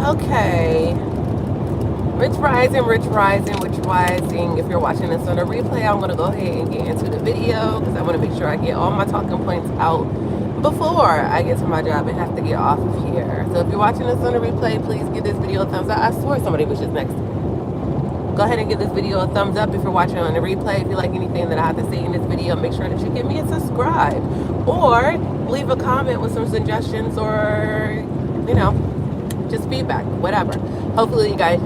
Okay. Rich Rising, Rich Rising, Rich Rising. If you're watching this on a replay, I'm going to go ahead and get into the video because I want to make sure I get all my talking points out before I get to my job and have to get off of here. So if you're watching this on a replay, please give this video a thumbs up. I swear somebody was just next to me. Go ahead and give this video a thumbs up if you're watching on the replay. If you like anything that I have to say in this video, make sure that you give me a subscribe. Or leave a comment with some suggestions or, you know, just feedback, whatever. Hopefully you guys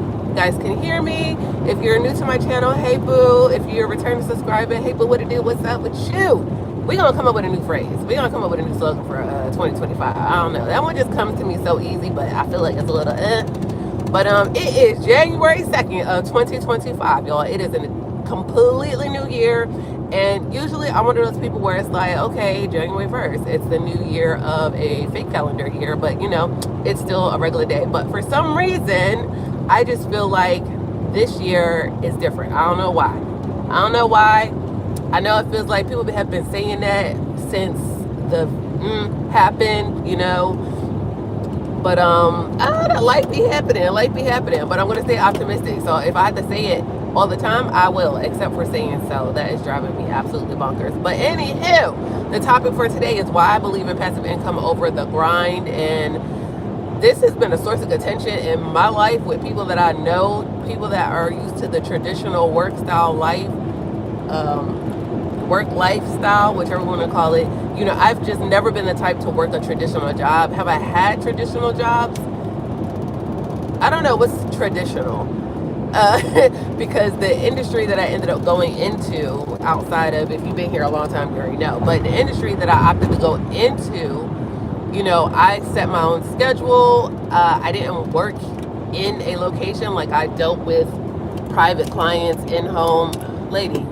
can hear me. If you're new to my channel, hey boo. If you're a returning subscriber, hey boo, what it do? What's up with you? We're gonna come up with a new phrase. We're gonna come up with a new slogan for 2025. I don't know. That one just comes to me so easy, but I feel like it's a little But it is January 2nd of 2025, y'all. It is a completely new year. And usually I'm one of those people where it's like, okay, January 1st, it's the new year of a fake calendar year, but you know, it's still a regular day. But for some reason, I just feel like this year is different. I don't know why. I know it feels like people have been saying that since the happened, you know. But life be happening. But I'm gonna stay optimistic. So if I have to say it all the time, I will, except for saying so. That is driving me absolutely bonkers. But anywho, the topic for today is why I believe in passive income over the grind. And this has been a source of contention in my life with people that I know, people that are used to the traditional work lifestyle, whichever you want to call it. You know, I've just never been the type to work a traditional job. Have I had traditional jobs? I don't know what's traditional. Because the industry that I ended up going into, outside of, if you've been here a long time, you already know, but the industry that I opted to go into, you know, I set my own schedule. I didn't work in a location. Like, I dealt with private clients in home. Lady,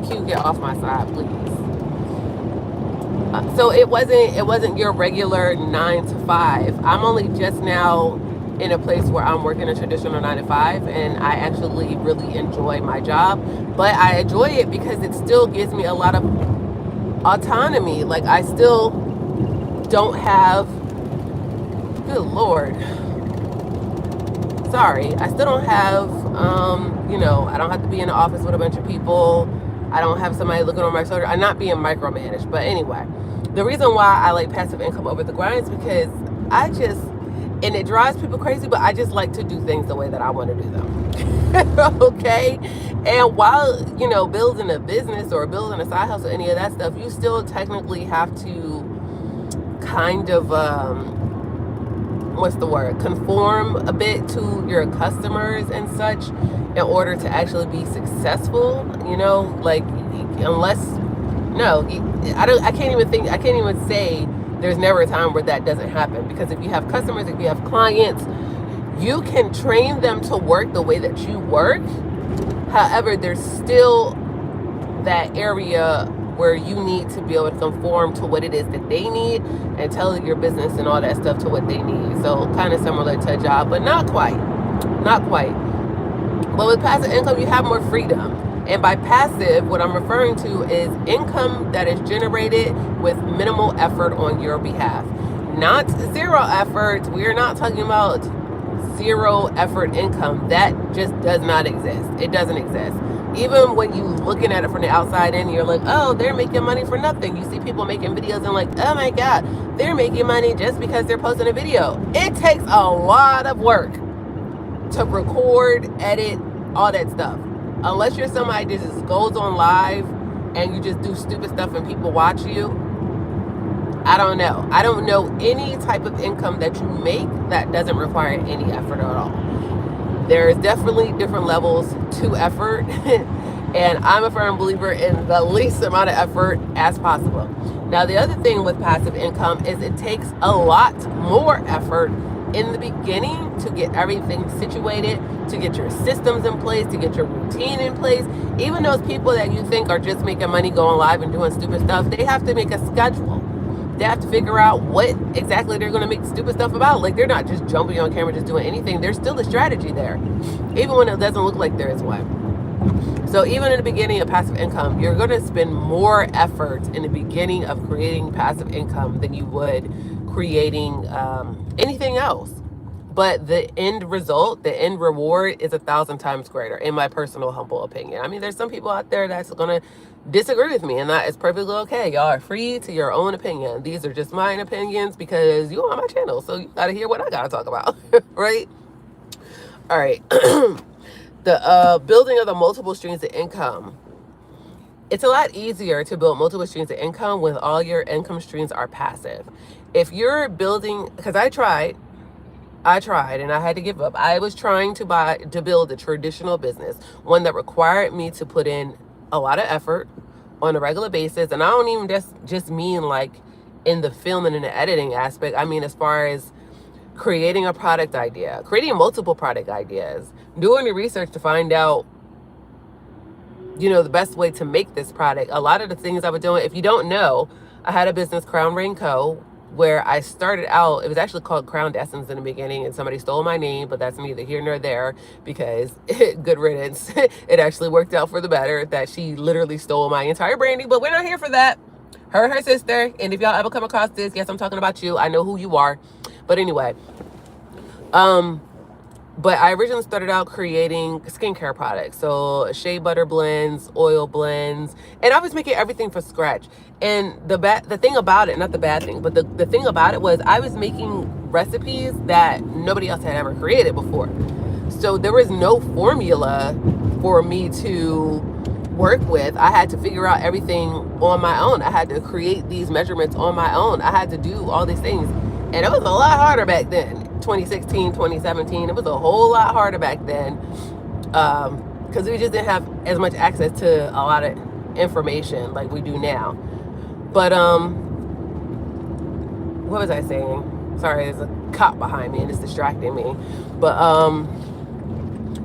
Q, get off my side, please. So it wasn't your regular 9 to 5. I'm only just now in a place where I'm working a traditional 9 to 5, and I actually really enjoy my job. But I enjoy it because it still gives me a lot of autonomy. Like, I still don't have, good Lord, sorry, I still don't have, you know, I don't have to be in the office with a bunch of people. I don't have somebody looking on my shoulder. I'm not being micromanaged. But anyway, the reason why I like passive income over the grind is because and it drives people crazy, but I just like to do things the way that I want to do them. Okay? And while, you know, building a business or building a side hustle, any of that stuff, you still technically have to kind of, conform a bit to your customers and such in order to actually be successful. You know, like, I can't even say there's never a time where that doesn't happen, because if you have customers, if you have clients, you can train them to work the way that you work. However, there's still that area where you need to be able to conform to what it is that they need and tell your business and all that stuff to what they need. So kind of similar to a job, but not quite. But with passive income, you have more freedom. And by passive, what I'm referring to is income that is generated with minimal effort on your behalf. Not zero effort. We are not talking about zero effort income. That just does not exist. It doesn't exist. Even when you looking at it from the outside in, you're like, oh, they're making money for nothing. You see people making videos and like, oh my God, they're making money just because they're posting a video. It takes a lot of work to record, edit, all that stuff. Unless you're somebody that just goes on live and you just do stupid stuff and people watch you, I don't know. I don't know any type of income that you make that doesn't require any effort at all. There's definitely different levels to effort, and I'm a firm believer in the least amount of effort as possible. Now, the other thing with passive income is it takes a lot more effort in the beginning to get everything situated, to get your systems in place, to get your routine in place. Even those people that you think are just making money going live and doing stupid stuff, they have to make a schedule. They have to figure out what exactly they're going to make stupid stuff about. Like, they're not just jumping on camera, just doing anything. There's still a strategy there, even when it doesn't look like there is one. So even in the beginning of passive income, you're going to spend more effort in the beginning of creating passive income than you would creating anything else. but the end result, the end reward is 1,000 times greater, in my personal humble opinion. I mean, there's some people out there that's gonna disagree with me, and that is perfectly okay. Y'all are free to your own opinion. These are just mine opinions because you on my channel, so you gotta hear what I gotta talk about. Right? All right. The building of the multiple streams of income. It's a lot easier to build multiple streams of income when all your income streams are passive. If you're building, because I tried and I had to give up. I was trying to build a traditional business, one that required me to put in a lot of effort on a regular basis. And I don't even just mean like in the film and in the editing aspect. I mean, as far as creating a product idea, creating multiple product ideas, doing the research to find out, the best way to make this product. A lot of the things I was doing, if you don't know, I had a business, Crown Rain Co., where I started out. It was actually called Crowned Essence in the beginning, and somebody stole my name, but that's neither here nor there because good riddance. It actually worked out for the better that she literally stole my entire branding, but we're not here for that. Her and her sister, and if y'all ever come across this, yes, I'm talking about you. I know who you are. But anyway, but I originally started out creating skincare products. So shea butter blends, oil blends, and I was making everything from scratch. And the thing about it, not the bad thing, but the thing about it was I was making recipes that nobody else had ever created before. So there was no formula for me to work with. I had to figure out everything on my own. I had to create these measurements on my own. I had to do all these things. And it was a lot harder back then. 2016, 2017, it was a whole lot harder back then. Because we just didn't have as much access to a lot of information like we do now. But what was I saying? Sorry, there's a cop behind me and it's distracting me. But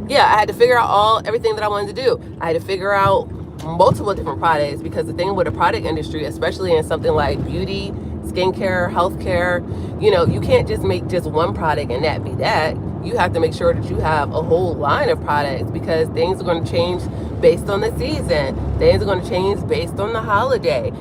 yeah, I had to figure out everything that I wanted to do. I had to figure out multiple different products because the thing with the product industry, especially in something like beauty, skincare, healthcare, you can't just make just one product and that be that. You have to make sure that you have a whole line of products because things are going to change based on the season. Things are going to change based on the holiday.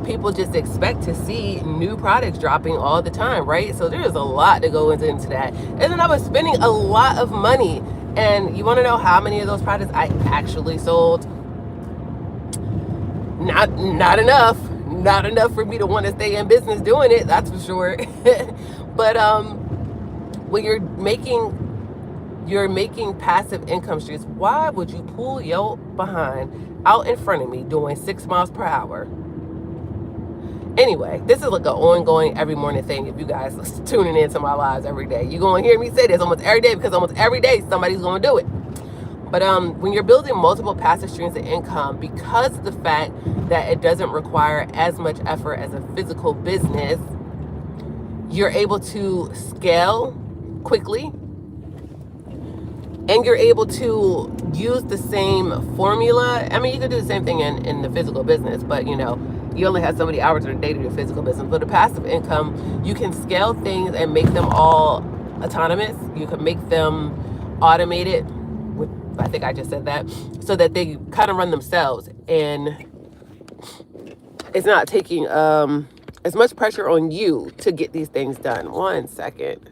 People just expect to see new products dropping all the time, right? So there's a lot to go into that. And then I was spending a lot of money. And you want to know how many of those products I actually sold? Not enough. Not enough for me to want to stay in business doing it, that's for sure. But when you're making passive income streams, why would you pull your behind out in front of me doing 6 miles per hour? Anyway, this is like an ongoing every morning thing. If you guys are tuning into my lives every day, you're going to hear me say this almost every day because almost every day somebody's going to do it. But when you're building multiple passive streams of income, because of the fact that it doesn't require as much effort as a physical business, you're able to scale quickly and you're able to use the same formula. I mean, you could do the same thing in the physical business, but you only have so many hours in a day to do physical business. But the passive income, you can scale things and make them all autonomous. You can make them automated. I think I just said that, so that they kind of run themselves, and it's not taking as much pressure on you to get these things done. One second.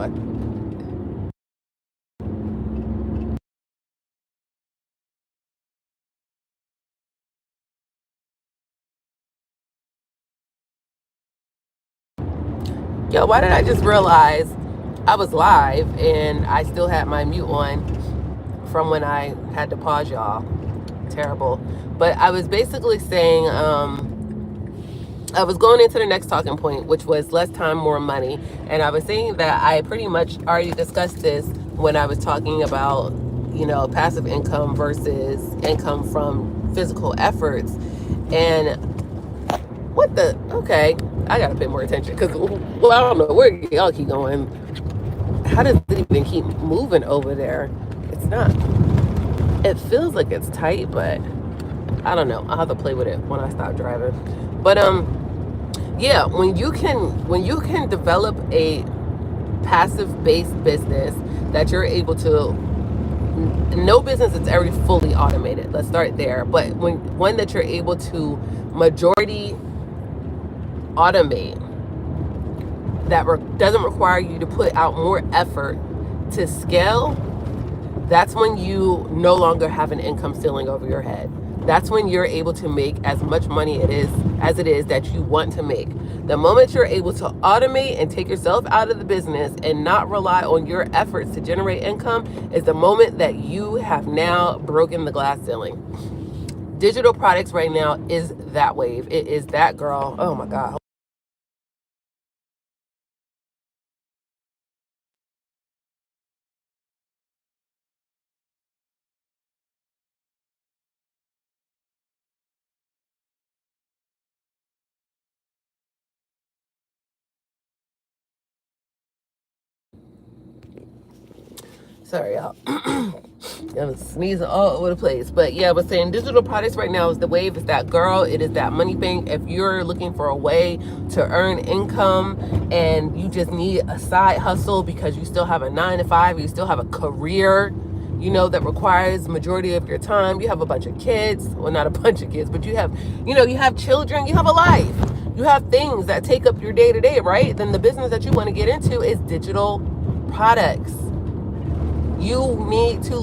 on. Yo, why did I just realize I was live and I still had my mute on from when I had to pause y'all? Terrible. But I was basically saying, I was going into the next talking point, which was less time, more money. And I was saying that I pretty much already discussed this when I was talking about, passive income versus income from physical efforts. And okay, I gotta pay more attention because, well, I don't know where y'all keep going. How does it even keep moving over there? It's not, it feels like it's tight, but I don't know. I'll have to play with it when I stop driving. But, yeah, when you can develop a passive based business that you're able to, no business is ever fully automated. Let's start there. But when one that you're able to majority automate, that doesn't require you to put out more effort to scale, that's when you no longer have an income ceiling over your head. That's when you're able to make as much money as it is that you want to make. The moment you're able to automate and take yourself out of the business and not rely on your efforts to generate income is the moment that you have now broken the glass ceiling. Digital products right now is that wave. It is that girl. Oh my God. Sorry, y'all. I'm sneezing all over the place. But yeah, I was saying digital products right now is the wave. It's that girl. It is that money bank. If you're looking for a way to earn income and you just need a side hustle because you still have a 9 to 5, you still have a career, that requires majority of your time. You have a bunch of kids. Well, not a bunch of kids, but you have children. You have a life. You have things that take up your day to day, right? Then the business that you want to get into is digital products. You need to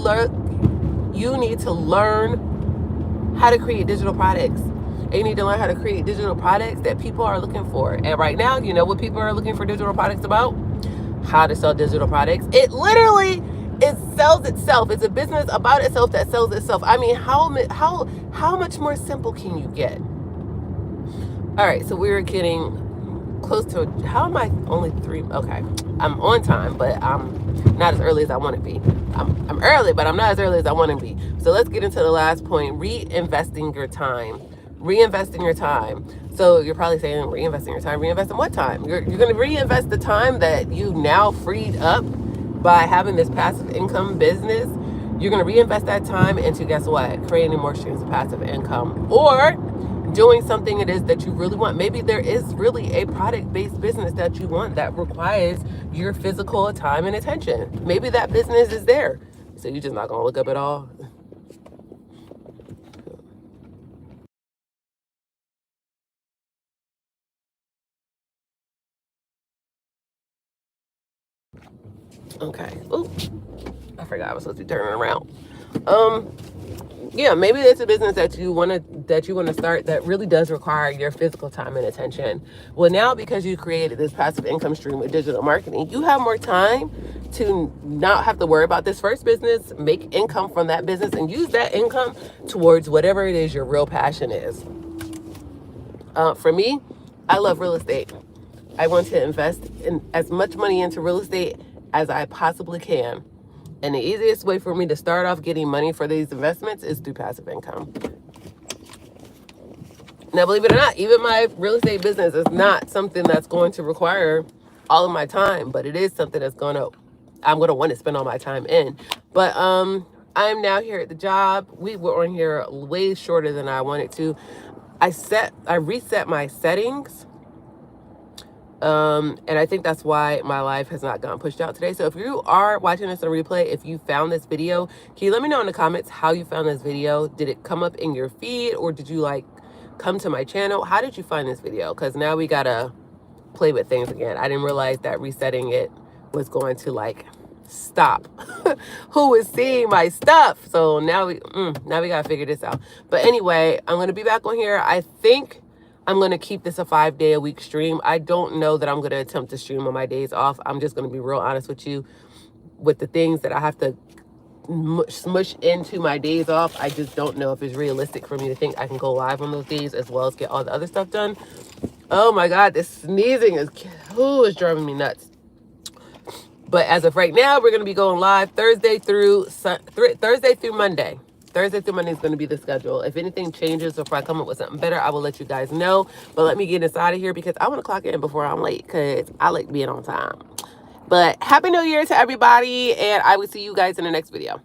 learn how to create digital products. And you need to learn how to create digital products that people are looking for. And right now, you know what people are looking for digital products about? How to sell digital products. It literally, it sells itself. It's a business about itself that sells itself. I mean, how much more simple can you get? All right, so we're getting close to, how am I only 3? Okay, I'm on time, but I'm not as early as I want to be. I'm early, but I'm not as early as I want to be. So let's get into the last point: reinvesting your time. Reinvesting your time. So you're probably saying, reinvesting your time. Reinvest in what time? You're going to reinvest the time that you now freed up by having this passive income business. You're going to reinvest that time into, guess what? Creating more streams of passive income, or doing something it is that you really want. Maybe there is really a product-based business that you want that requires your physical time and attention. Maybe that business is there. So you're just not going to look up at all. Okay. Ooh, I forgot I was supposed to be turning around. Yeah, maybe it's a business that you want to start that really does require your physical time and attention. Well, now because you created this passive income stream with digital marketing, you have more time to not have to worry about this first business, make income from that business, and use that income towards whatever it is your real passion is. For me, I love real estate. I want to invest in as much money into real estate as I possibly can. And the easiest way for me to start off getting money for these investments is through passive income. Now, believe it or not, even my real estate business is not something that's going to require all of my time, but it is something I'm going to want to spend all my time in. But I'm now here at the job. We were on here way shorter than I wanted to. I reset my settings. And I think that's why my live has not gotten pushed out today. So if you are watching this on replay, if you found this video, can you let me know in the comments how you found this video? Did it come up in your feed, or did you come to my channel? How did you find this video? Because now we gotta play with things again. I didn't realize that resetting it was going to like stop who is seeing my stuff. So now we gotta figure this out. But anyway, I'm gonna be back on here. I think I'm gonna keep this a 5-day-a-week stream. I don't know that I'm gonna attempt to stream on my days off. I'm just gonna be real honest with you. With the things that I have to smush into my days off, I just don't know if it's realistic for me to think I can go live on those days as well as get all the other stuff done. Oh my God, this sneezing is driving me nuts. But as of right now, we're going to be going live Thursday through Monday. Thursday through Monday is going to be the schedule. If anything changes or if I come up with something better, I will let you guys know. But let me get us out of here because I want to clock in before I'm late because I like being on time. But Happy New Year to everybody, and I will see you guys in the next video.